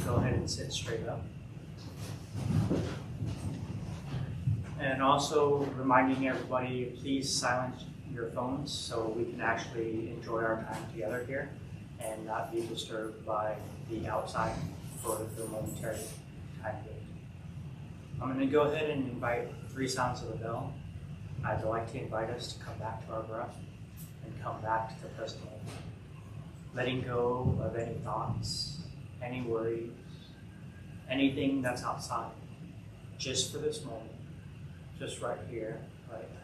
go ahead and sit straight up. And also reminding everybody, please silence your phones so we can actually enjoy our time together here and not be disturbed by the outside for the momentary time being. I'm going to go ahead and invite 3 sounds of the bell. I'd like to invite us to come back to our breath and come back to the present moment. Letting go of any thoughts, any worries, anything that's outside, just for this moment, just right here, right now.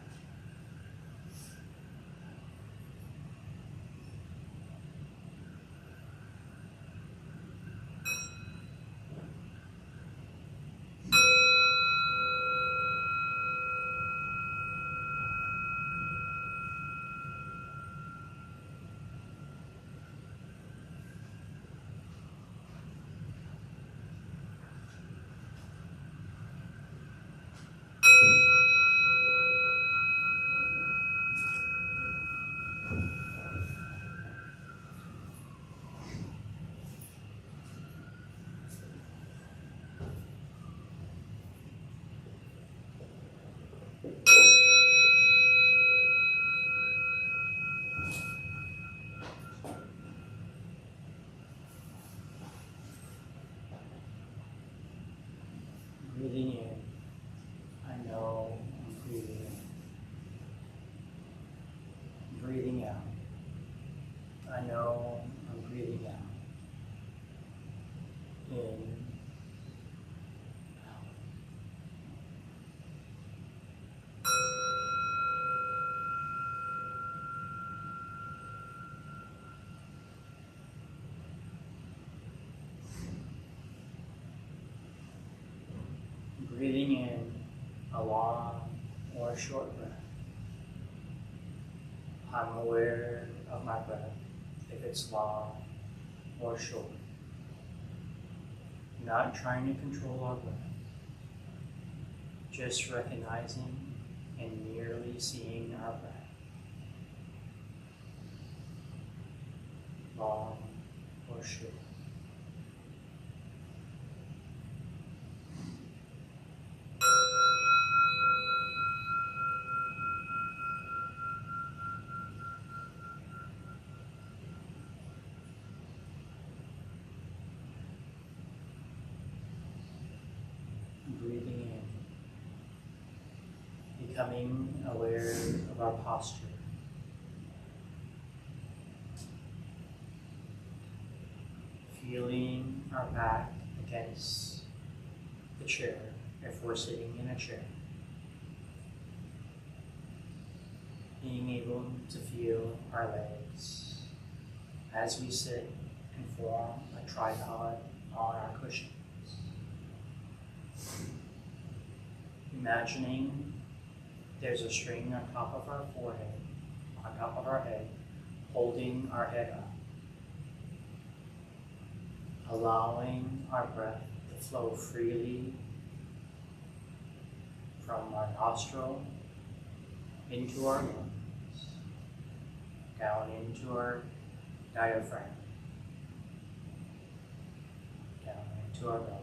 Breathing in, I know I'm breathing in. Breathing out, I know I'm breathing out. In, out. Breathing in a long or a short breath. I'm aware of my breath, if it's long or short. Not trying to control our breath, just recognizing and merely seeing our breath. Long or short. Breathing in, becoming aware of our posture. Feeling our back against the chair if we're sitting in a chair. Being able to feel our legs as we sit and form a tripod on our cushions. Imagining there's a string on top of our forehead, on top of our head, holding our head up. Allowing our breath to flow freely from our nostril into our lungs, down into our diaphragm, down into our belly.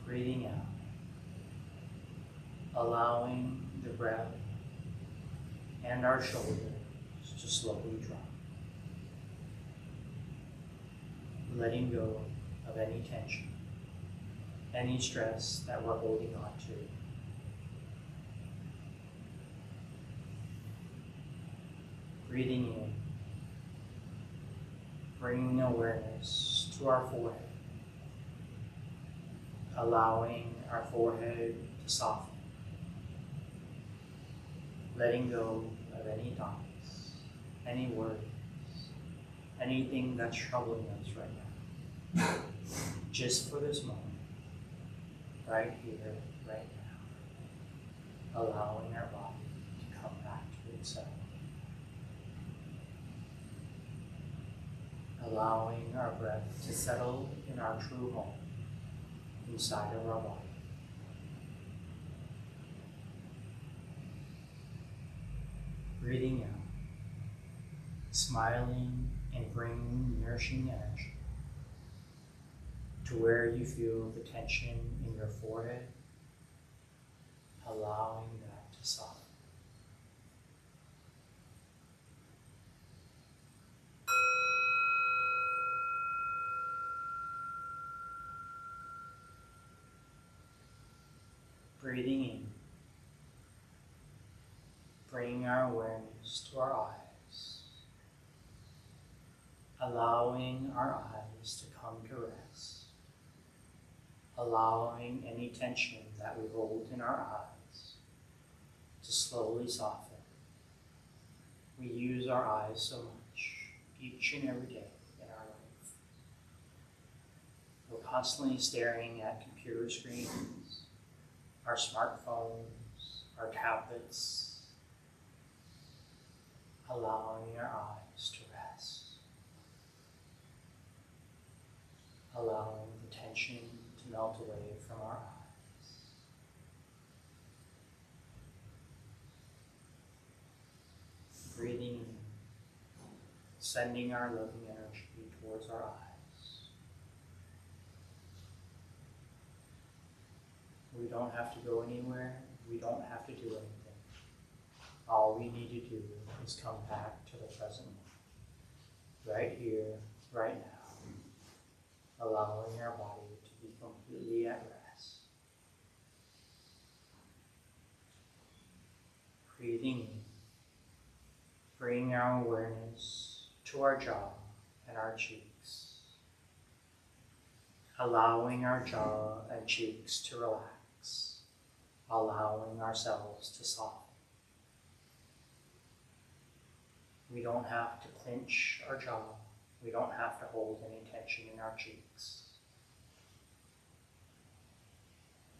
Breathing out, allowing the breath and our shoulders to slowly drop. Letting go of any tension, any stress that we're holding on to. Breathing in, bringing awareness to our forehead, allowing our forehead to soften, letting go of any thoughts, any worries, anything that's troubling us right now. Just for this moment, right here, right now, allowing our body to come back to itself. Allowing our breath to settle in our true home, inside of our body. Breathing out, smiling and bring nourishing energy to where you feel the tension in your forehead, allowing that to soften. Breathing in, bringing our awareness to our eyes, allowing our eyes to come to rest, allowing any tension that we hold in our eyes to slowly soften. We use our eyes so much each and every day in our life. We're constantly staring at computer screens, our smartphones, our tablets, allowing our eyes to rest, allowing the tension to melt away from our eyes. Breathing in, sending our loving energy towards our eyes. We don't have to go anywhere. We don't have to do anything. All we need to do is come back to the present moment, right here, right now, allowing our body to be completely at rest. Breathing in, bringing our awareness to our jaw and our cheeks, allowing our jaw and cheeks to relax, allowing ourselves to soften. We don't have to clench our jaw. We don't have to hold any tension in our cheeks.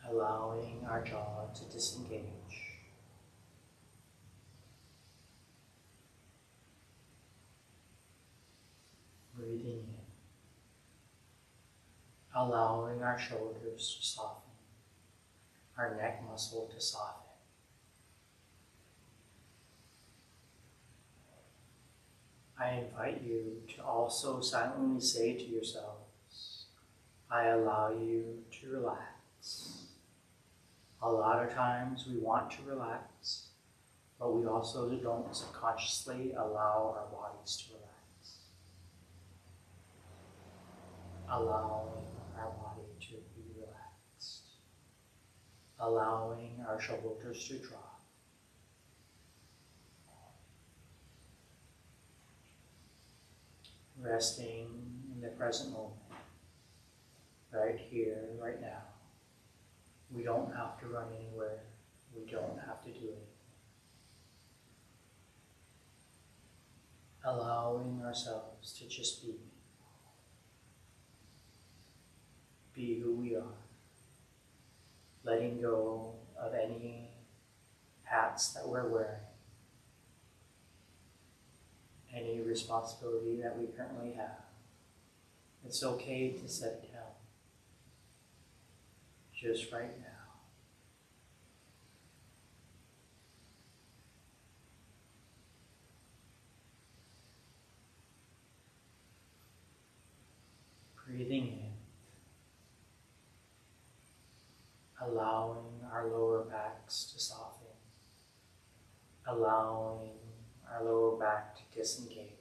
Allowing our jaw to disengage. Breathing in. Allowing our shoulders to soften. Our neck muscle to soften. I invite you to also silently say to yourselves, I allow you to relax. A lot of times we want to relax, but we also don't subconsciously allow our bodies to relax. Allowing our body to be relaxed. Allowing our shoulders to drop. Resting in the present moment, right here, right now. We don't have to run anywhere. We don't have to do anything. Allowing ourselves to just be. Be who we are. Letting go of any hats that we're wearing. Any responsibility that we currently have. It's okay to set it down. Just right now. Breathing in. Allowing our lower backs to soften. Allowing our lower back to disengage.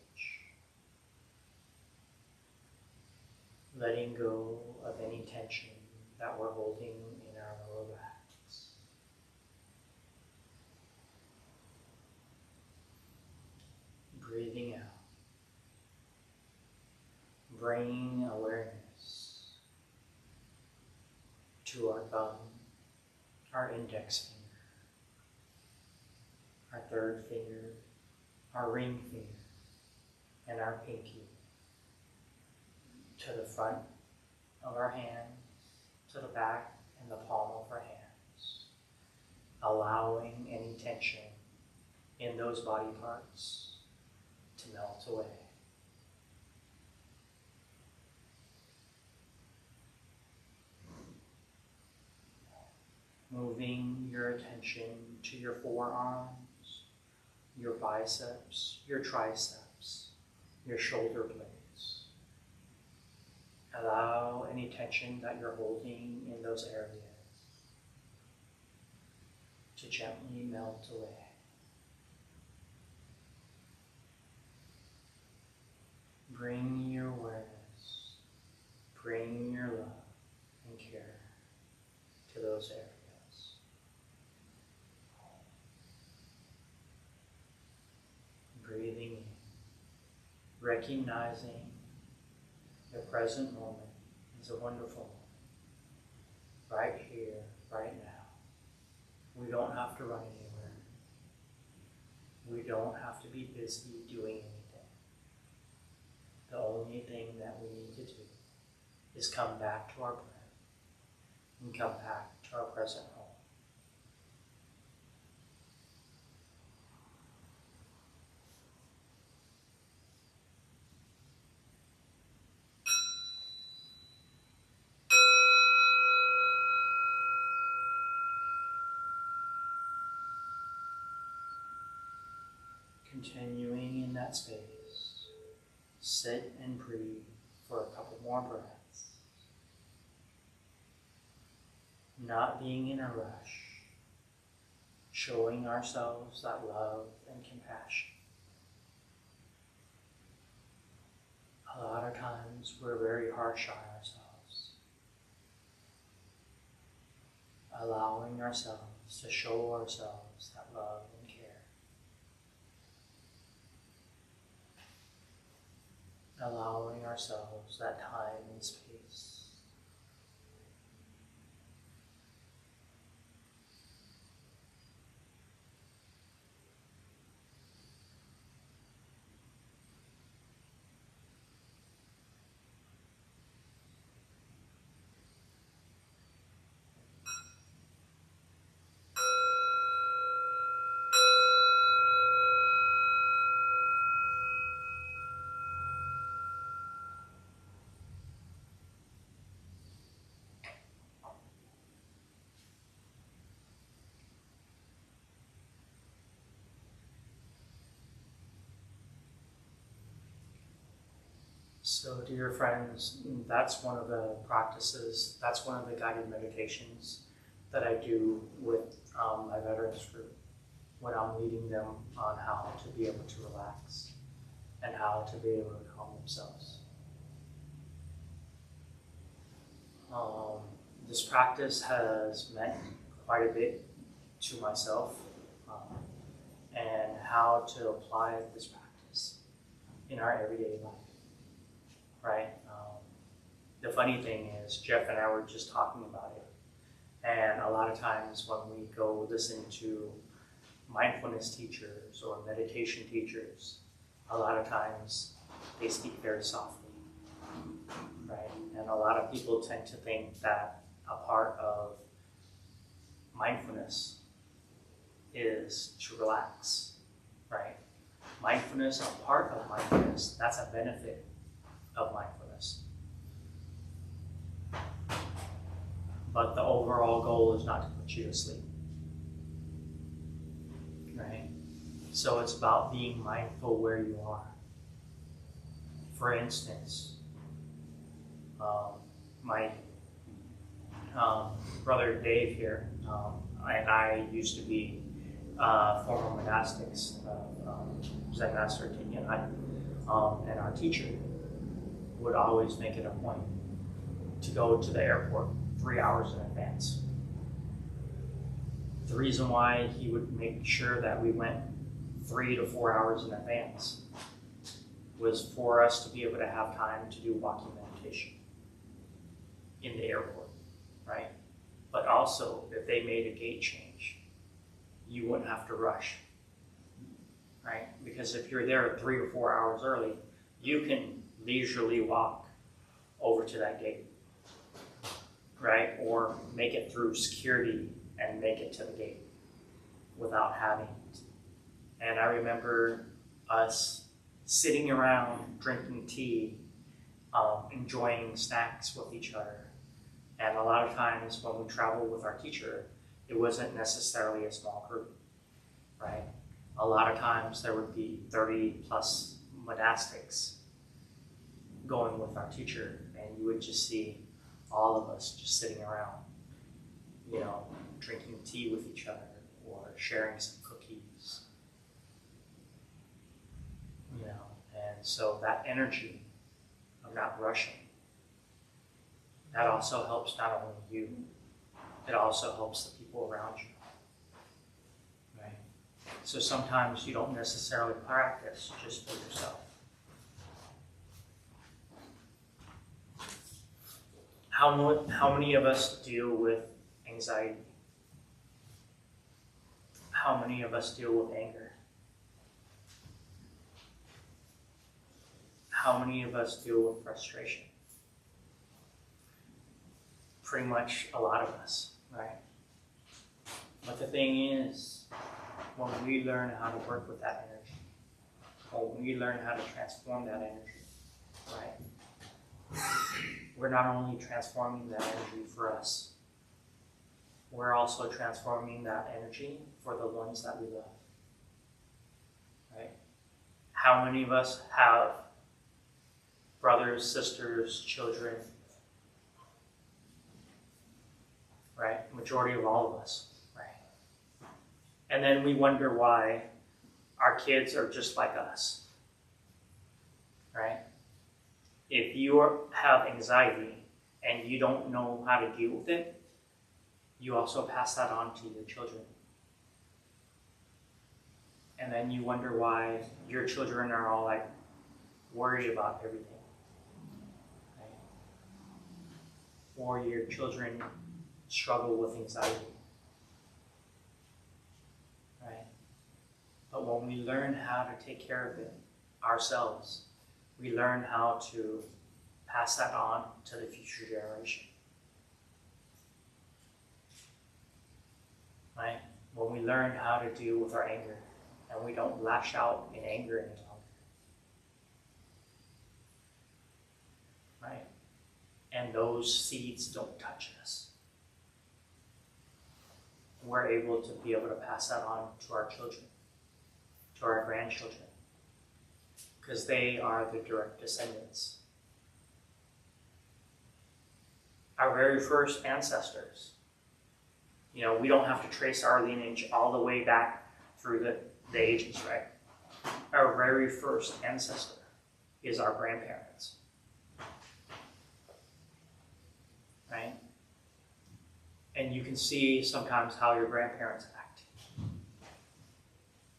Letting go of any tension that we're holding in our lower backs. Breathing out. Bringing awareness to our thumb, our index finger, our third finger, our ring finger, and our pinky, to the front of our hand, to the back and the palm of our hands, allowing any tension in those body parts to melt away. Moving your attention to your forearms, your biceps, your triceps, your shoulder blades. Allow any tension that you're holding in those areas to gently melt away. Bring your awareness, bring your love and care to those areas. Breathing in, recognizing the present moment is a wonderful moment, right here, right now. We don't have to run anywhere. We don't have to be busy doing anything. The only thing that we need to do is come back to our breath and come back to our present home. Continuing in that space, sit and breathe for a couple more breaths. Not being in a rush, showing ourselves that love and compassion. A lot of times we're very harsh on ourselves. Allowing ourselves to show ourselves that love and care. Allowing ourselves that time and space. So dear friends, that's one of the practices, that's one of the guided meditations that I do with my veterans group when I'm leading them on how to be able to relax and how to be able to calm themselves. This practice has meant quite a bit to myself and how to apply this practice in our everyday life. Right? The funny thing is, Jeff and I were just talking about it. And a lot of times when we go listen to mindfulness teachers or meditation teachers, a lot of times they speak very softly. Right? And a lot of people tend to think that a part of mindfulness is to relax. Right? Mindfulness, a part of mindfulness, that's a benefit of mindfulness. But the overall goal is not to put you to sleep. Right? So it's about being mindful where you are. For instance, my brother Dave here and I used to be former monastics of Zen Master Thich and Hanh, and our teacher would always make it a point to go to the airport 3 hours in advance. The reason why he would make sure that we went 3 to 4 hours in advance was for us to be able to have time to do walking meditation in the airport, right? But also, if they made a gate change, you wouldn't have to rush, right? Because if you're there 3 or 4 hours early, you can leisurely walk over to that gate, right? Or make it through security and make it to the gate without having it. And I remember us sitting around drinking tea, enjoying snacks with each other. And a lot of times when we traveled with our teacher, it wasn't necessarily a small group, right? A lot of times there would be 30 plus monastics going with our teacher, and you would just see all of us just sitting around, drinking tea with each other or sharing some cookies, and so that energy of not rushing, that also helps not only you, it also helps the people around you, right? So sometimes you don't necessarily practice just for yourself. How many of us deal with anxiety? How many of us deal with anger? How many of us deal with frustration? Pretty much a lot of us, right? But the thing is, when we learn how to work with that energy, when we learn how to transform that energy, right? We're not only transforming that energy for us, we're also transforming that energy for the ones that we love, right? How many of us have brothers, sisters, children, right? Majority of all of us, right? And then we wonder why our kids are just like us, right? If you have anxiety and you don't know how to deal with it, you also pass that on to your children. And then you wonder why your children are all like worried about everything, right? Or your children struggle with anxiety, right? But when we learn how to take care of it ourselves, we learn how to pass that on to the future generation, right? When we learn how to deal with our anger and we don't lash out in anger any longer, right? And those seeds don't touch us. We're able to be able to pass that on to our children, to our grandchildren, because they are the direct descendants. Our very first ancestors, we don't have to trace our lineage all the way back through the ages, right? Our very first ancestor is our grandparents, right? And you can see sometimes how your grandparents act.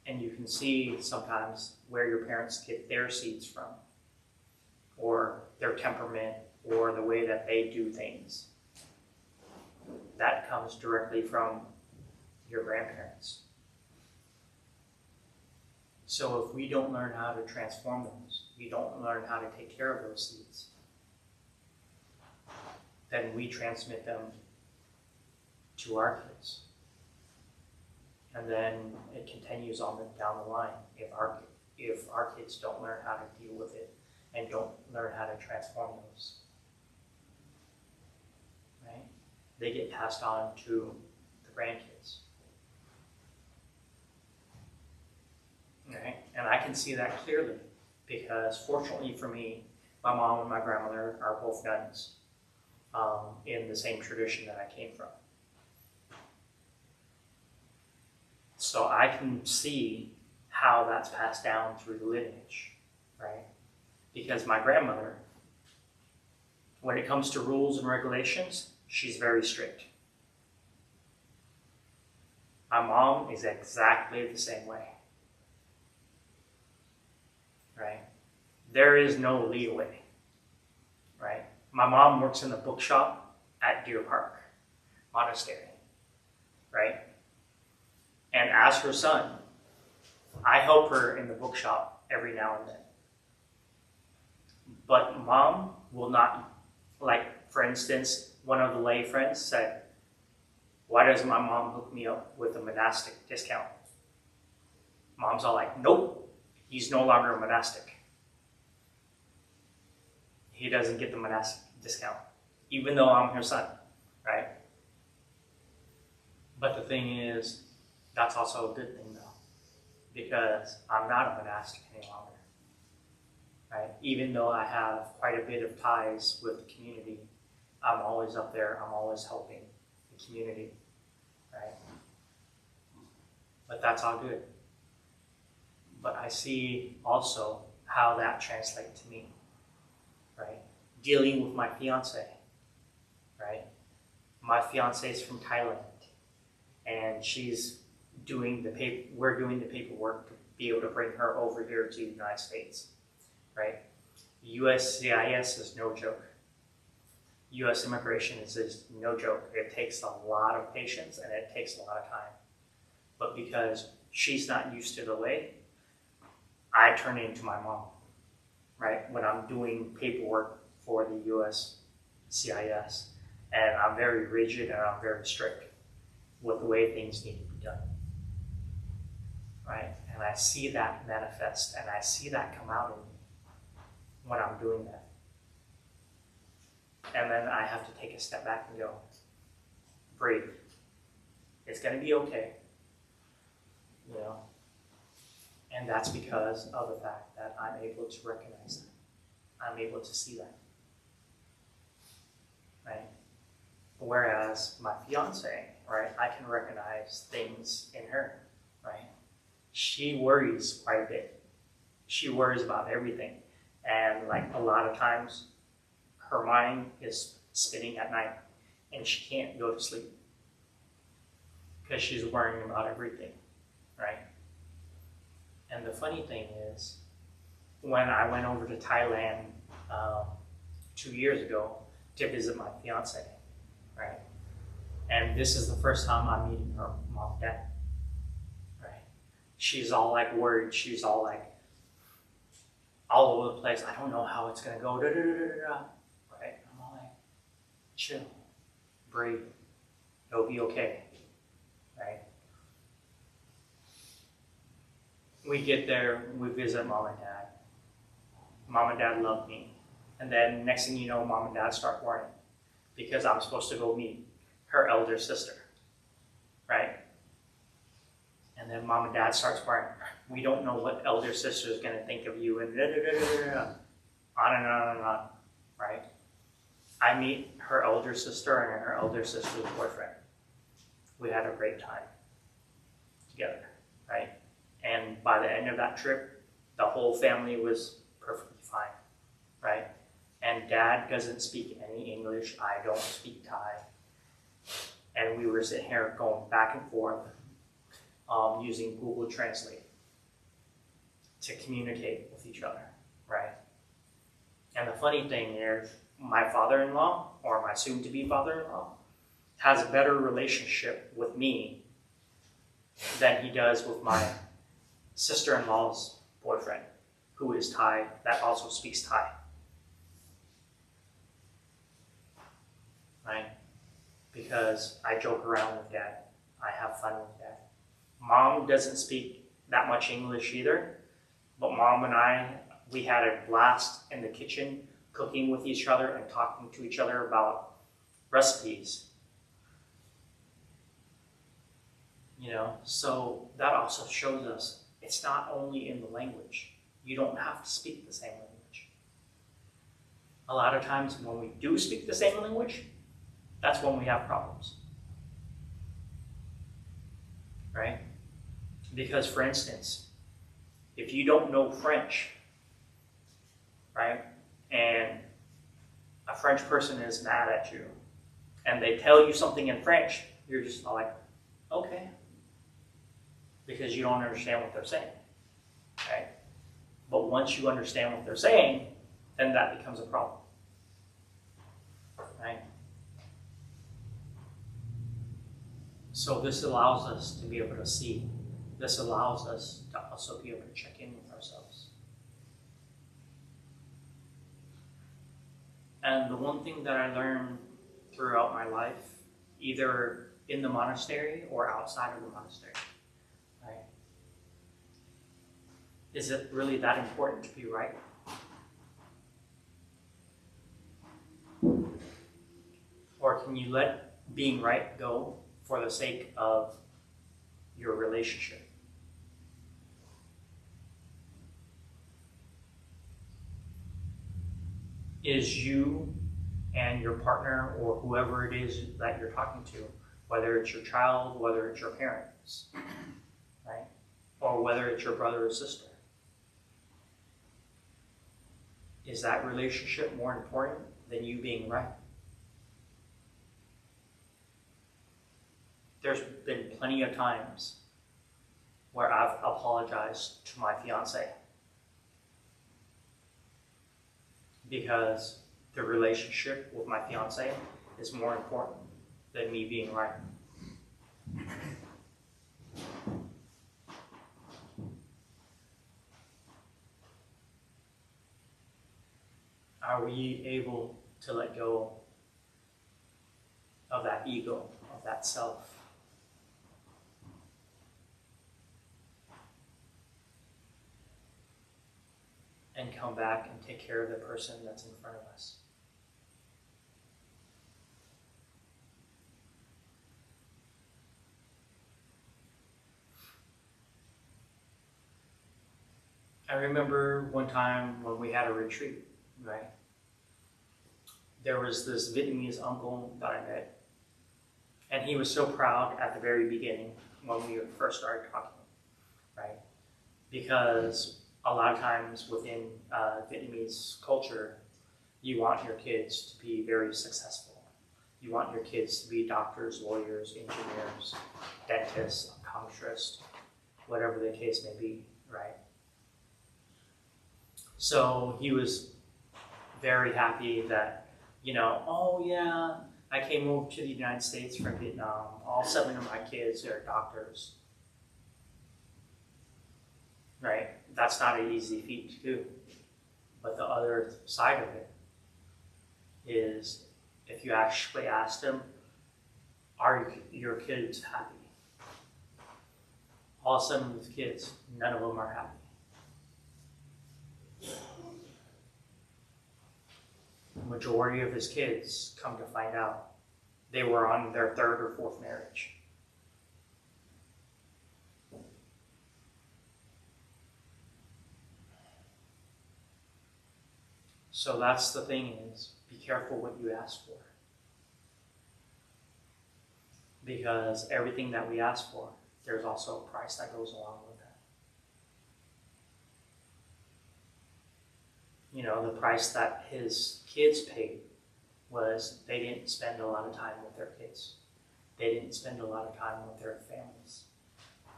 And you can see sometimes where your parents get their seeds from, or their temperament, or the way that they do things. That comes directly from your grandparents. So if we don't learn how to transform those, we don't learn how to take care of those seeds, then we transmit them to our kids. And then it continues on down the line if our kids don't learn how to deal with it and don't learn how to transform those. Right? They get passed on to the grandkids. Right? And I can see that clearly because fortunately for me, my mom and my grandmother are both nuns in the same tradition that I came from. So I can see how that's passed down through the lineage, right? Because my grandmother, when it comes to rules and regulations, she's very strict. My mom is exactly the same way, right? There is no leeway, right? My mom works in the bookshop at Deer Park Monastery, right? And as her son, I help her in the bookshop every now and then. But mom will not, like, for instance, one of the lay friends said, "Why doesn't my mom hook me up with a monastic discount?" Mom's all like, "Nope, he's no longer a monastic. He doesn't get the monastic discount, even though I'm her son," right? But the thing is, that's also a good thing though, because I'm not a monastic any longer. right? Even though I have quite a bit of ties with the community, I'm always up there, I'm always helping the community, right? But that's all good. But I see also how that translates to me, right? Dealing with my fiance, right? My fiance is from Thailand, and we're doing the paperwork to be able to bring her over here to the United States, right? USCIS is no joke. US immigration is just no joke. It takes a lot of patience and it takes a lot of time. But because she's not used to the way, I turn it into my mom, right? When I'm doing paperwork for the USCIS, and I'm very rigid and I'm very strict with the way things need to be done, right? And I see that manifest and I see that come out in me when I'm doing that. And then I have to take a step back and go, breathe. It's going to be okay, you know? And that's because of the fact that I'm able to recognize that. I'm able to see that, right? Whereas my fiance, right, I can recognize things in her, right? She worries quite a bit. She worries about everything. And like a lot of times, her mind is spinning at night and she can't go to sleep because she's worrying about everything, right? And the funny thing is, when I went over to Thailand 2 years ago to visit my fiance, right? And this is the first time I'm meeting her mom and dad, right? She's all like worried. She's all like all over the place. I don't know how it's gonna go. Da, da, da, da, da. Right? I'm all like, chill, breathe. It'll be okay, right? We get there, we visit mom and dad. Mom and dad love me. And then next thing you know, mom and dad start worrying because I'm supposed to go meet her elder sister, right? And then mom and dad starts worrying. We don't know what elder sister is going to think of you, and on and on and on, right? I meet her elder sister and her elder sister's boyfriend. We had a great time together, right? And by the end of that trip, the whole family was perfectly fine, right? And dad doesn't speak any English. I don't speak Thai. And we were sitting here going back and forth using Google Translate to communicate with each other, right? And the funny thing is, my father-in-law, or my soon-to-be father-in-law, has a better relationship with me than he does with my sister-in-law's boyfriend, who is Thai, that also speaks Thai, right? Because I joke around with dad, I have fun with dad. Mom doesn't speak that much English either, but mom and I, we had a blast in the kitchen, cooking with each other and talking to each other about recipes. You know, so that also shows us it's not only in the language. You don't have to speak the same language. A lot of times when we do speak the same language, that's when we have problems, right? Because for instance, if you don't know French, right, and a French person is mad at you, and they tell you something in French, you're just like, okay, because you don't understand what they're saying, right? But once you understand what they're saying, then that becomes a problem, right? So this allows us to be able to see. This allows us to also be able to check in with ourselves. And the one thing that I learned throughout my life, either in the monastery or outside of the monastery, right? Is it really that important to be right? Or can you let being right go for the sake of your relationship? is you and your partner or whoever it is that you're talking to, whether it's your child, whether it's your parents, right? Or whether it's your brother or sister. Is that relationship more important than you being right? There's been plenty of times where I've apologized to my fiance because the relationship with my fiance is more important than me being right. Are we able to let go of that ego, of that self? And come back and take care of the person that's in front of us? I remember one time when we had a retreat, right? There was this Vietnamese uncle that I met, and he was so proud at the very beginning when we first started talking, right? Because a lot of times within Vietnamese culture, you want your kids to be very successful. You want your kids to be doctors, lawyers, engineers, dentists, optometrists, whatever the case may be, right? So he was very happy that, oh yeah, I came over to the United States from Vietnam. All 7 of my kids are doctors, right? That's not an easy feat to do. But the other side of it is, if you actually asked him, are your kids happy? All 7 of his kids, none of them are happy. The majority of his kids, come to find out, they were on their 3rd or 4th marriage. So that's the thing is, be careful what you ask for. Because everything that we ask for, there's also a price that goes along with that. The price that his kids paid was they didn't spend a lot of time with their kids. They didn't spend a lot of time with their families.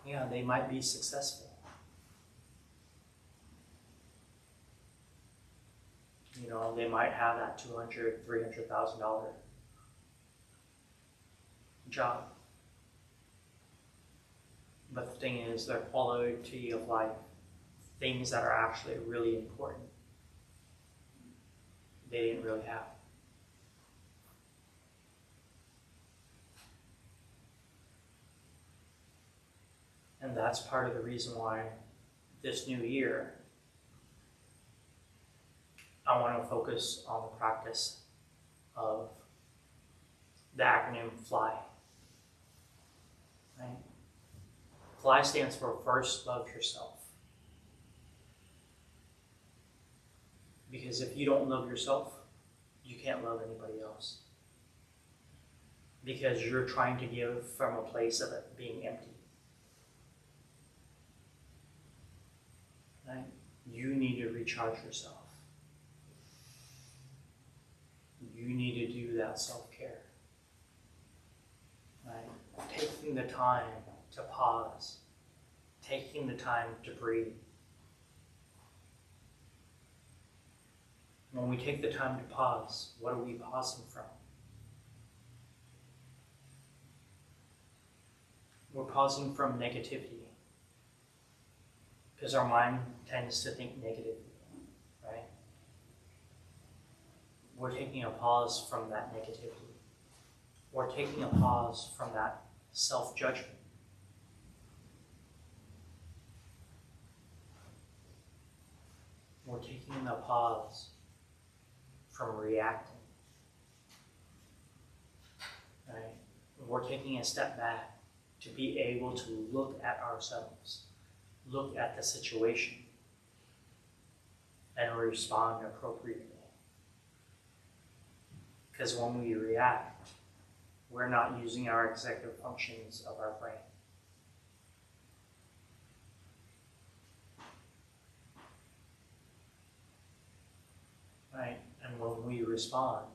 Yeah, they might be successful. They might have that $200,000, $300,000 job. But the thing is, their quality of life, things that are actually really important, they didn't really have. And that's part of the reason why this new year, I want to focus on the practice of the acronym FLY. Right? FLY stands for First Love Yourself. Because if you don't love yourself, you can't love anybody else. Because you're trying to give from a place of it being empty. Right? You need to recharge yourself. You need to do that self-care. Right? Taking the time to pause. Taking the time to breathe. When we take the time to pause, what are we pausing from? We're pausing from negativity. Because our mind tends to think negatively, right? We're taking a pause from that negativity. We're taking a pause from that self-judgment. We're taking a pause from reacting. Right? We're taking a step back to be able to look at ourselves, look at the situation, and respond appropriately. Because when we react, we're not using our executive functions of our brain. Right? And when we respond,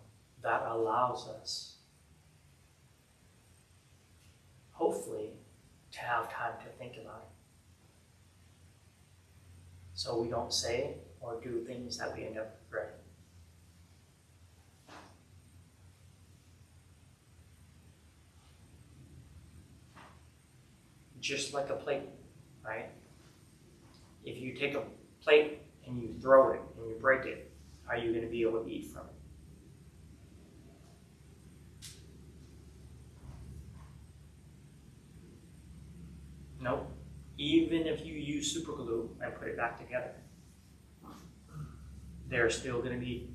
that allows us, hopefully, to have time to think about it. So we don't say or do things that we end up regretting. Just like a plate, right? If you take a plate and you throw it and you break it, are you going to be able to eat from it? Nope. Even if you use super glue and put it back together, there's still going to be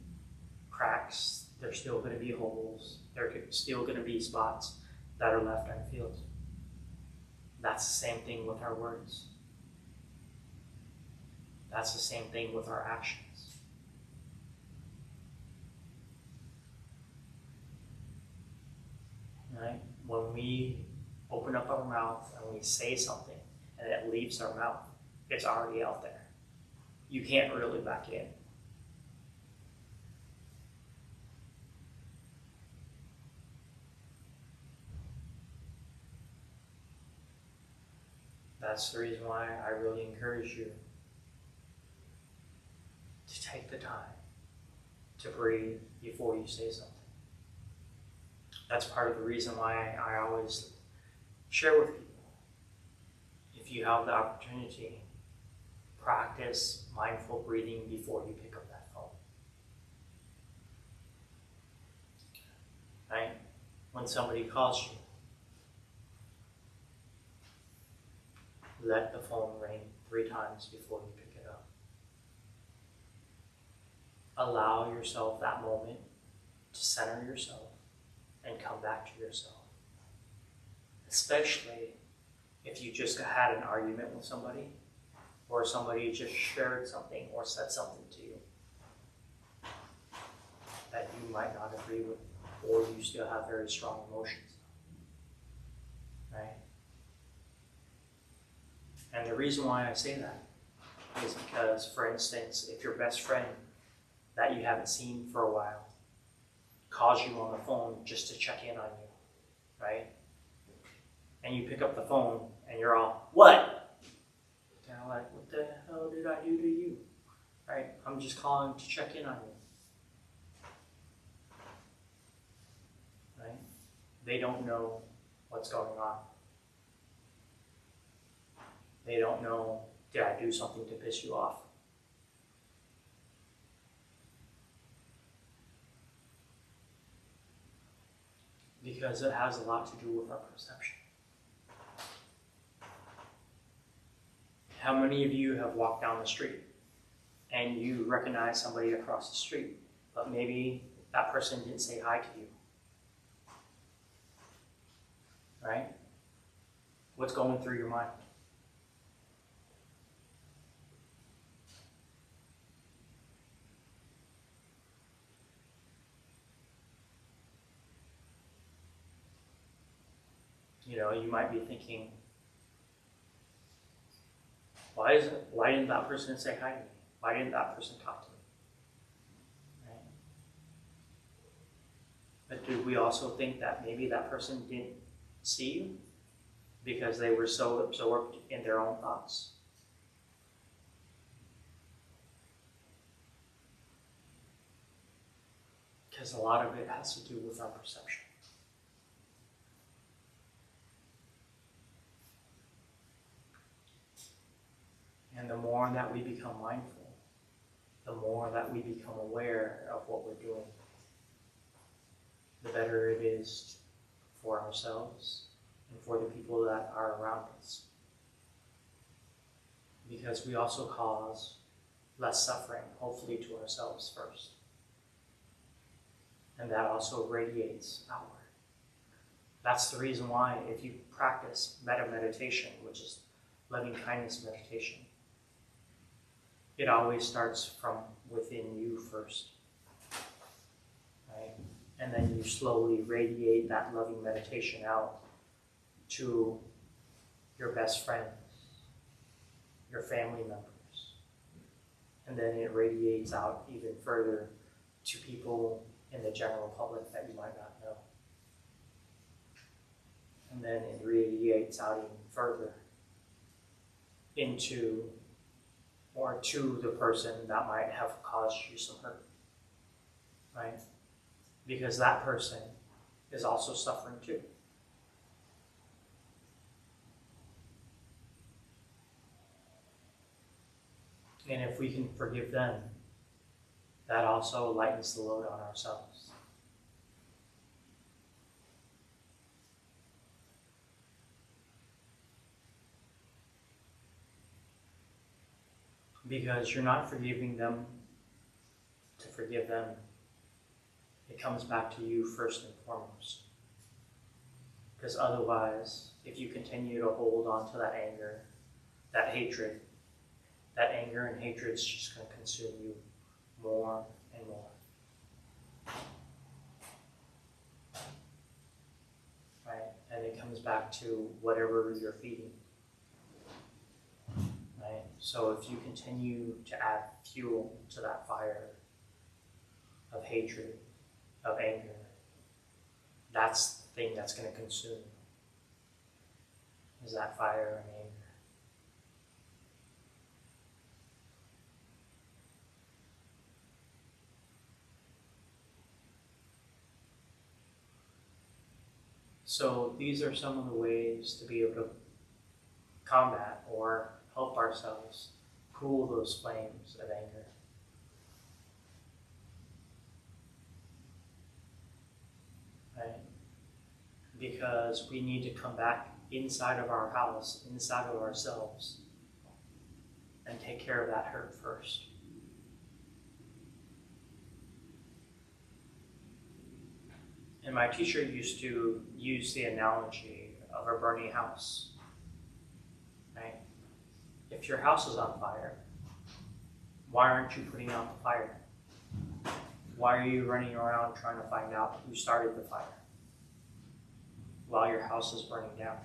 cracks, there's still going to be holes, there's still going to be spots that are left unfilled. That's the same thing with our words. That's the same thing with our actions. Right? When we open up our mouth and we say something and it leaves our mouth, it's already out there. You can't reel it back in. That's the reason why I really encourage you to take the time to breathe before you say something. That's part of the reason why I always share with people. If you have the opportunity, practice mindful breathing before you pick up that phone. Right? When somebody calls you, let the phone ring 3 times before you pick it up. Allow yourself that moment to center yourself and come back to yourself. Especially if you just had an argument with somebody, or somebody just shared something or said something to you that you might not agree with, or you still have very strong emotions. Right? And the reason why I say that is because, for instance, if your best friend that you haven't seen for a while calls you on the phone just to check in on you, right? And you pick up the phone and you're all, what? Kind of like, what the hell did I do to you? Right? I'm just calling to check in on you. Right? They don't know what's going on. They don't know, did I do something to piss you off? Because it has a lot to do with our perception. How many of you have walked down the street and you recognize somebody across the street, but maybe that person didn't say hi to you? Right? What's going through your mind? You know, you might be thinking, why didn't that person say hi to me? Why didn't that person talk to me? Right? But do we also think that maybe that person didn't see you because they were so absorbed in their own thoughts? Because a lot of it has to do with our perception. And the more that we become mindful, the more that we become aware of what we're doing, the better it is for ourselves and for the people that are around us. Because we also cause less suffering, hopefully to ourselves first. And that also radiates outward. That's the reason why if you practice metta meditation, which is loving kindness meditation, it always starts from within you first, right? And And then you slowly radiate that loving meditation out to your best friends, your family members. And then it radiates out even further to people in the general public that you might not know. And then it radiates out even further into or to the person that might have caused you some hurt, right? Because that person is also suffering too. And if we can forgive them, that also lightens the load on ourselves. Because you're not forgiving them to forgive them. It comes back to you first and foremost. Because otherwise, if you continue to hold on to that anger, that hatred, that anger and hatred is just going to consume you more and more. Right? And it comes back to whatever you're feeding. Right? So if you continue to add fuel to that fire of hatred, of anger, that's the thing that's going to consume, is that fire and anger. So these are some of the ways to be able to combat or help ourselves cool those flames of anger. Right? Because we need to come back inside of our house, inside of ourselves, and take care of that hurt first. And my teacher used to use the analogy of a burning house. Right? If your house is on fire, why aren't you putting out the fire? Why are you running around trying to find out who started the fire while your house is burning down?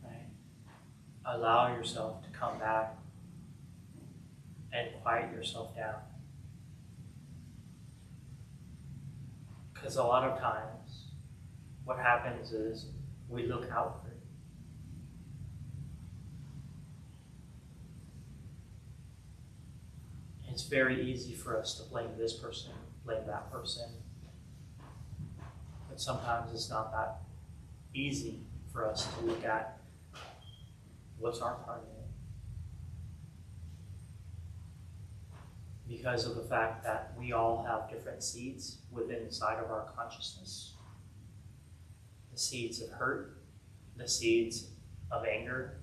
Right? Allow yourself to come back and quiet yourself down. Because a lot of times, what happens is we look outward. It's very easy for us to blame this person, blame that person. But sometimes it's not that easy for us to look at what's our part in it. Because of the fact that we all have different seeds within inside of our consciousness. The seeds of hurt, the seeds of anger,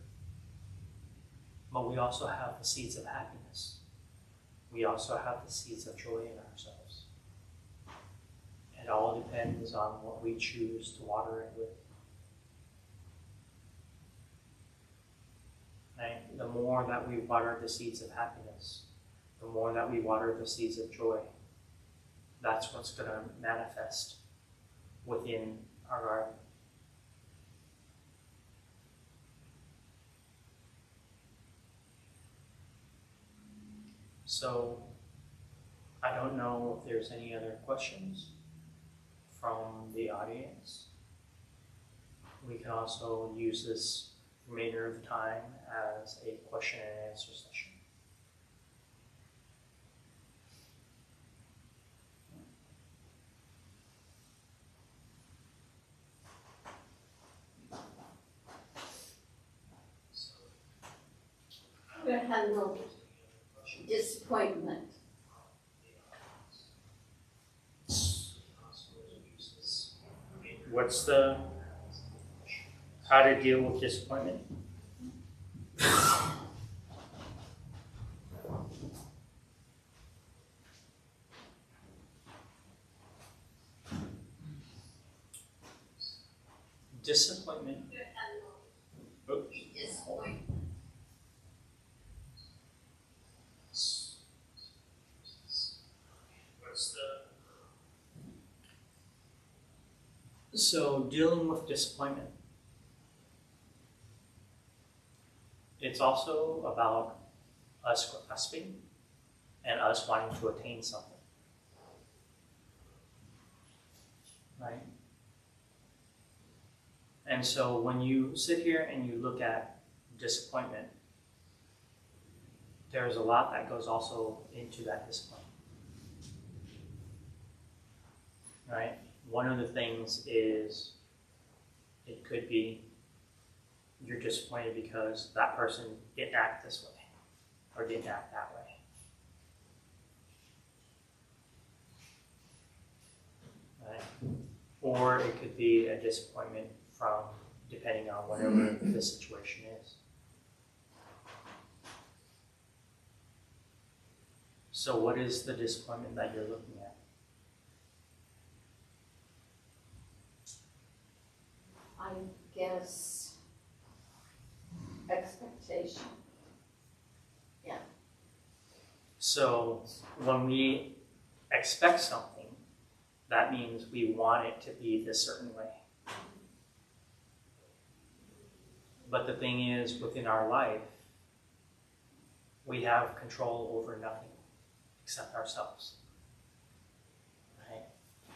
but we also have the seeds of happiness. We also have the seeds of joy in ourselves. It all depends on what we choose to water it with. Right? The more that we water the seeds of happiness, the more that we water the seeds of joy, that's what's going to manifest within our garden. So, I don't know if there's any other questions from the audience. We can also use this remainder of time as a question and answer session. How to handle disappointment. What's the, how to deal with disappointment? Disappointment. Oops. Disappointment. So dealing with disappointment, it's also about us grasping and us wanting to attain something, right? And so when you sit here and you look at disappointment, there's a lot that goes also into that disappointment, right? One of the things is it could be you're disappointed because that person didn't act this way or didn't act that way. Right? Or it could be a disappointment from depending on whatever the situation is. So what is the disappointment that you're looking at? I guess expectation. Yeah. So when we expect something, that means we want it to be this certain way. But the thing is, within our life, we have control over nothing except ourselves. Right?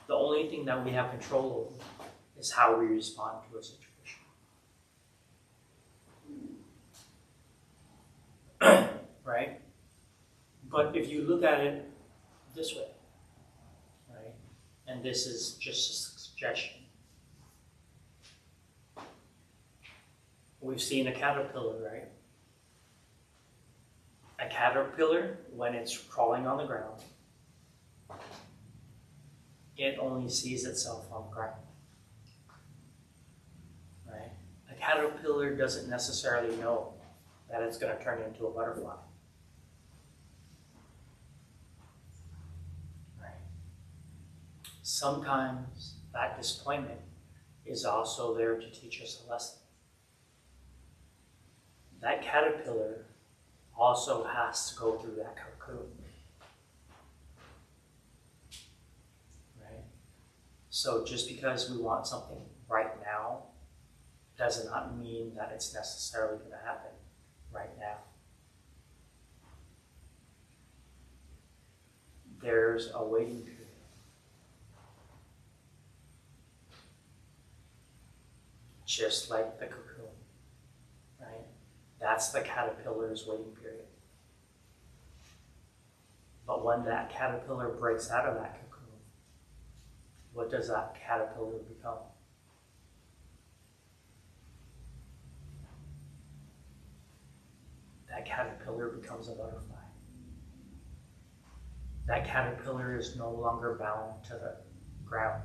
The only thing that we have control over is how we respond to a situation. Right? But if you look at it this way, right? And this is just a suggestion. We've seen a caterpillar, right? A caterpillar, when it's crawling on the ground, it only sees itself on the ground. Right? A caterpillar doesn't necessarily know that it's going to turn into a butterfly. Right? Sometimes that disappointment is also there to teach us a lesson. That caterpillar also has to go through that cocoon. Right? So just because we want something right now does not mean that it's necessarily going to happen right now. There's a waiting period. Just like the cocoon, right? That's the caterpillar's waiting period. But when that caterpillar breaks out of that cocoon, what does that caterpillar become? That caterpillar becomes a butterfly. That caterpillar is no longer bound to the ground.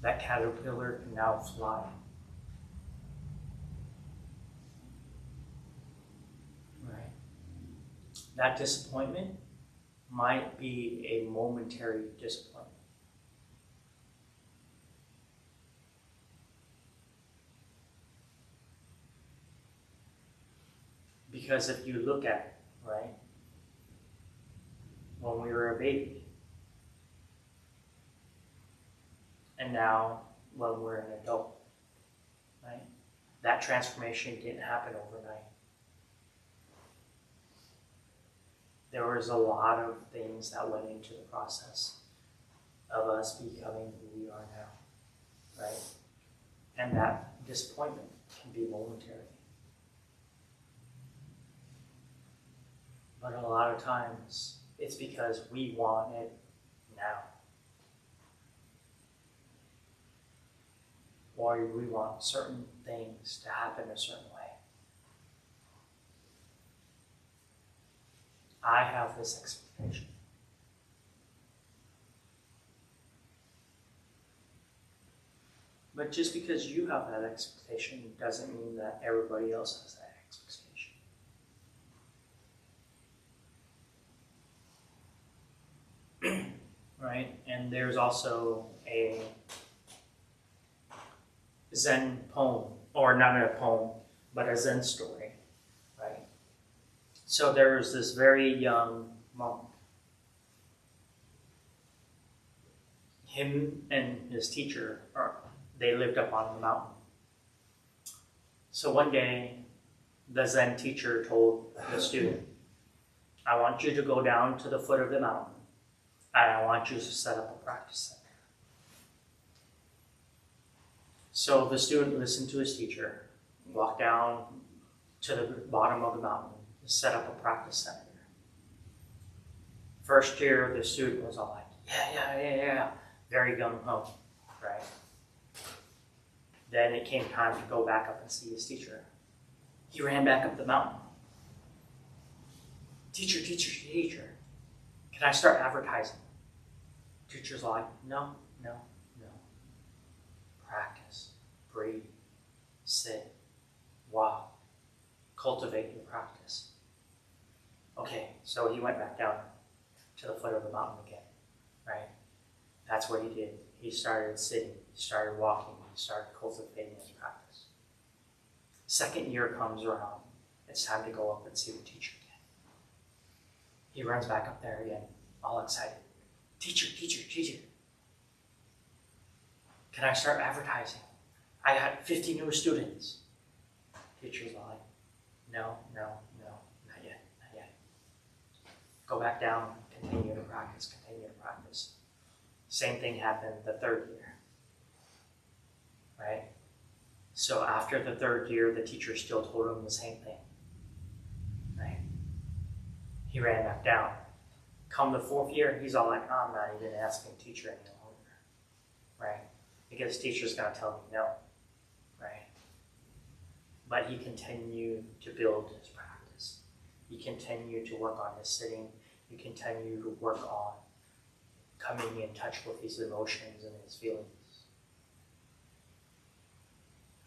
That caterpillar can now fly. Right? That disappointment might be a momentary disappointment. Because if you look at it, right, when we were a baby, and now when we're an adult, right, that transformation didn't happen overnight. There was a lot of things that went into the process of us becoming who we are now, right? And that disappointment can be momentary. But a lot of times, it's because we want it now. Or we want certain things to happen a certain way. I have this expectation. But just because you have that expectation doesn't mean that everybody else has that expectation. Right? And there's also a Zen poem, or not a poem, but a Zen story, right? So there was this very young monk. him and his teacher, they lived up on the mountain. So one day, the Zen teacher told the student, I want you to go down to the foot of the mountain, and I want you to set up a practice center. So the student listened to his teacher, walked down to the bottom of the mountain, set up a practice center. First year, the student was all like, yeah, very gung-ho, right? Then it came time to go back up and see his teacher. He ran back up the mountain. Teacher, can I start advertising? Teacher's like, no. Practice, breathe, sit, walk, cultivate your practice. Okay, so he went back down to the foot of the mountain again, right? That's what he did. He started sitting, he started walking, he started cultivating his practice. Second year comes around, it's time to go up and see the teacher again. He runs back up there again, all excited. Teacher, can I start advertising? I had 50 new students. Teacher's like, no, not yet. Go back down, continue to practice. Same thing happened the third year, right? So after the third year, the teacher still told him the same thing, right? He ran back down. Come the fourth year, he's all like, I'm not even asking teacher any longer, right? Because teacher's gonna tell me no, right? But he continued to build his practice. He continued to work on his sitting. He continued to work on coming in touch with his emotions and his feelings.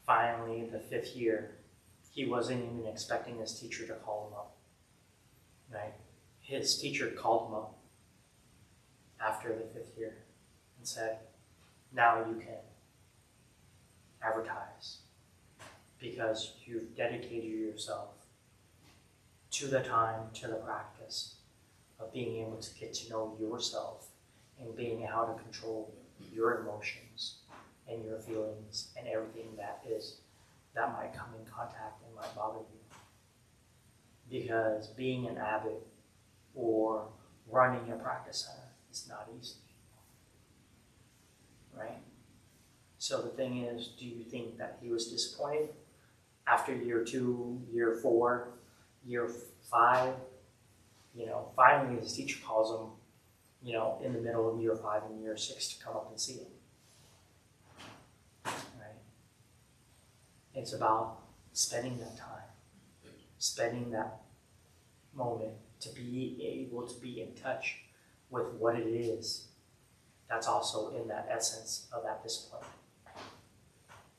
Finally, the fifth year, he wasn't even expecting his teacher to call him up, right? His teacher called him up after the fifth year and said, now you can advertise because you've dedicated yourself to the time, to the practice of being able to get to know yourself and being able to control your emotions and your feelings and everything that might come in contact and might bother you. Because being an abbot or running a practice center is not easy, right? So the thing is, do you think that he was disappointed after year 2, year 4, year 5? Finally his teacher calls him, in the middle of year 5 and year 6 to come up and see him, right? It's about spending that time, spending that moment to be able to be in touch with what it is that's also in that essence of that disappointment,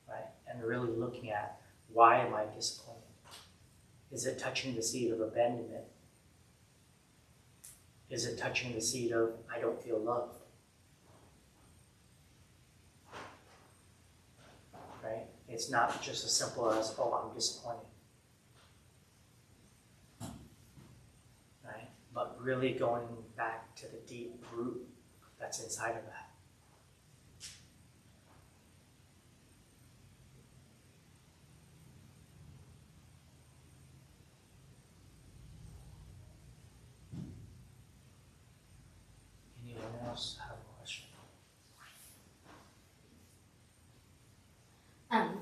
right? And really looking at, why am I disappointed? Is it touching the seed of abandonment? Is it touching the seed of, I don't feel loved? Right? It's not just as simple as, oh, I'm disappointed. Right? But really going back to the deep root that's inside of that. Anyone else have a question?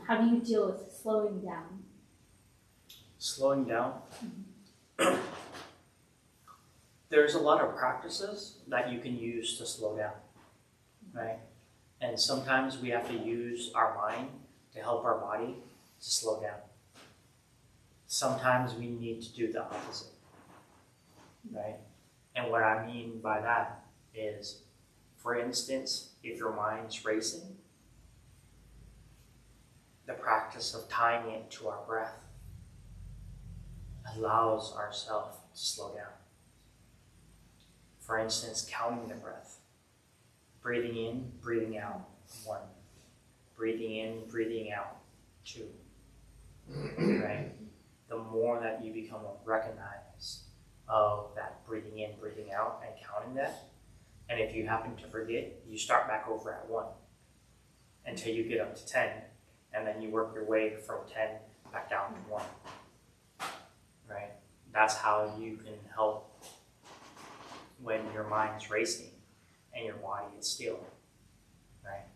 How do you deal with slowing down? Slowing down? There's a lot of practices that you can use to slow down, right? And sometimes we have to use our mind to help our body to slow down. Sometimes we need to do the opposite, right? And what I mean by that is, for instance, if your mind's racing, the practice of tying it to our breath allows ourselves to slow down. For instance, counting the breath. Breathing in, breathing out, 1. Breathing in, breathing out, 2. Right? The more that you become recognized of that breathing in, breathing out, and counting that, And if you happen to forget, you start back over at 1 until you get up to 10, and then you work your way from 10 back down to 1. Right? That's how you can help when your mind's racing and your body is still. Right?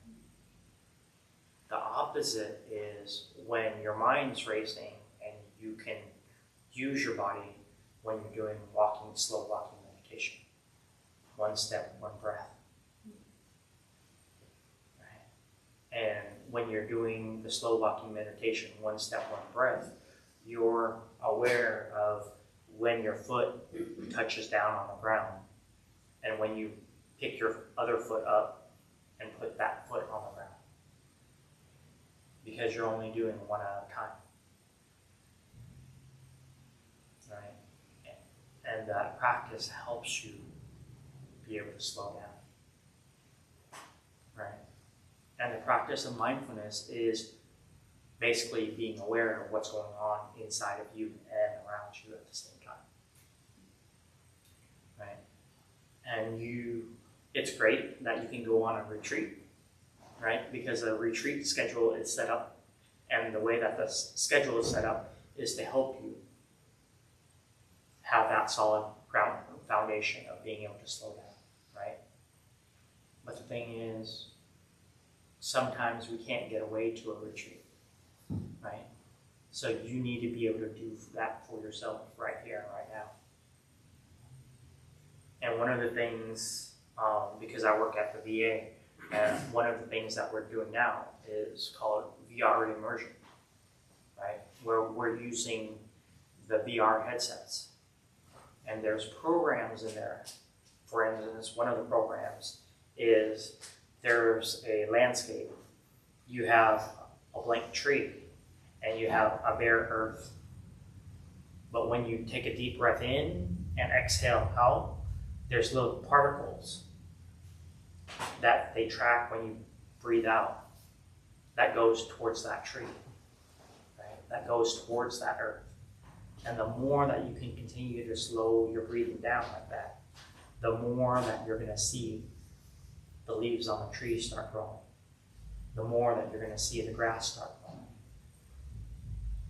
The opposite is when your mind's racing and you can use your body when you're doing slow walking meditation. 1 step, 1 breath. Right? And when you're doing the slow walking meditation, 1 step, 1 breath, you're aware of when your foot touches down on the ground and when you pick your other foot up and put that foot on the ground. Because you're only doing 1 at a time. Right? And that practice helps you be able to slow down. Right? And the practice of mindfulness is basically being aware of what's going on inside of you and around you at the same time. Right? And it's great that you can go on a retreat, right? Because a retreat schedule is set up, and the way that the schedule is set up is to help you have that solid ground foundation of being able to slow down, right? But the thing is, sometimes we can't get away to a retreat, right? So you need to be able to do that for yourself right here and right now. And one of the things, because I work at the VA, and one of the things that we're doing now is called VR immersion, right? Where we're using the VR headsets. And there's programs in there. For instance, one of the programs is there's a landscape. You have a blank tree and you have a bare earth. But when you take a deep breath in and exhale out, there's little particles that they track when you breathe out. That goes towards that tree, right? That goes towards that earth. And the more that you can continue to slow your breathing down like that, the more that you're going to see the leaves on the tree start growing. The more that you're going to see the grass start growing.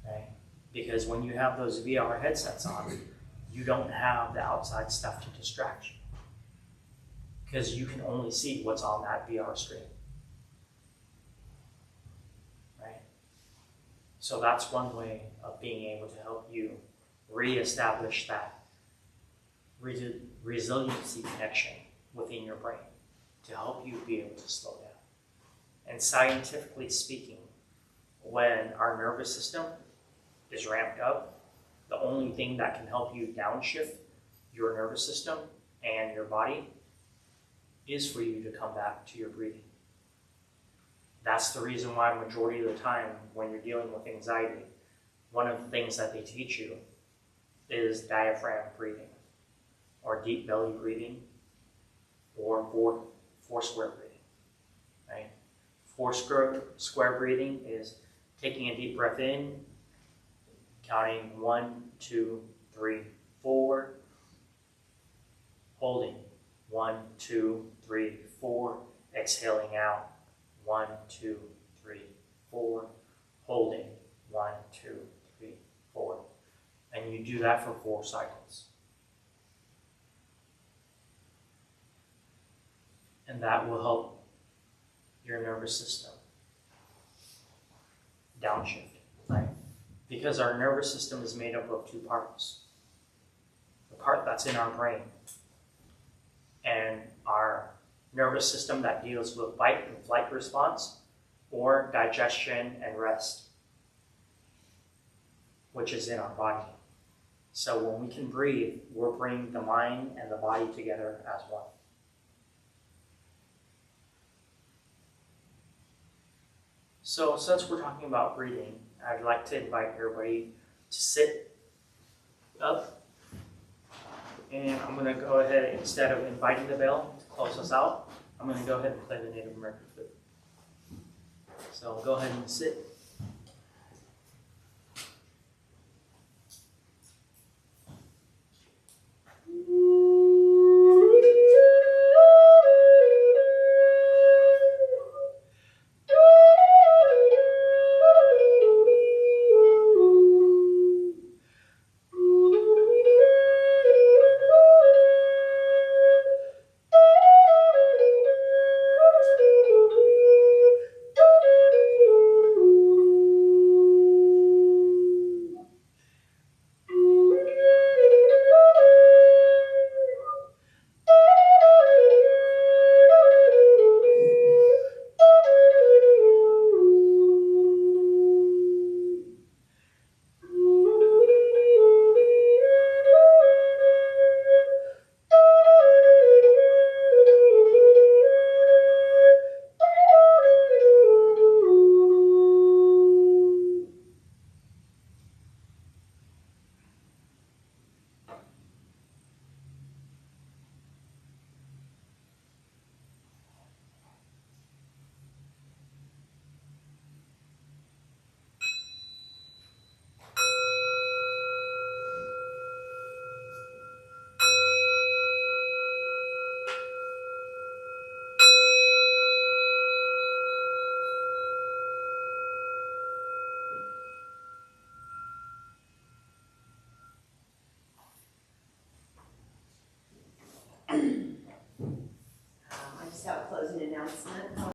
Right? Because when you have those VR headsets on, you don't have the outside stuff to distract you. Because you can only see what's on that VR screen. Right? So that's one way of being able to help you reestablish that resiliency connection within your brain to help you be able to slow down. And scientifically speaking, when our nervous system is ramped up, the only thing that can help you downshift your nervous system and your body is for you to come back to your breathing. That's the reason why majority of the time when you're dealing with anxiety, one of the things that they teach you is diaphragm breathing, or deep belly breathing, or four square breathing. Right? Four square breathing is taking a deep breath in, counting 1, 2, 3, 4, holding 1, 2, 3, 4, exhaling out 1, 2, 3, 4, holding 1, 2, 3, 4. And you do that for 4 cycles. And that will help your nervous system downshift, right? Because our nervous system is made up of 2 parts. The part that's in our brain and our nervous system that deals with fight and flight response, or digestion and rest, which is in our body. So when we can breathe, we're bringing the mind and the body together as one. So since we're talking about breathing, I'd like to invite everybody to sit up. And I'm going to go ahead, instead of inviting the bell to close us out, I'm going to go ahead and play the Native American flute. So go ahead and sit. an announcement.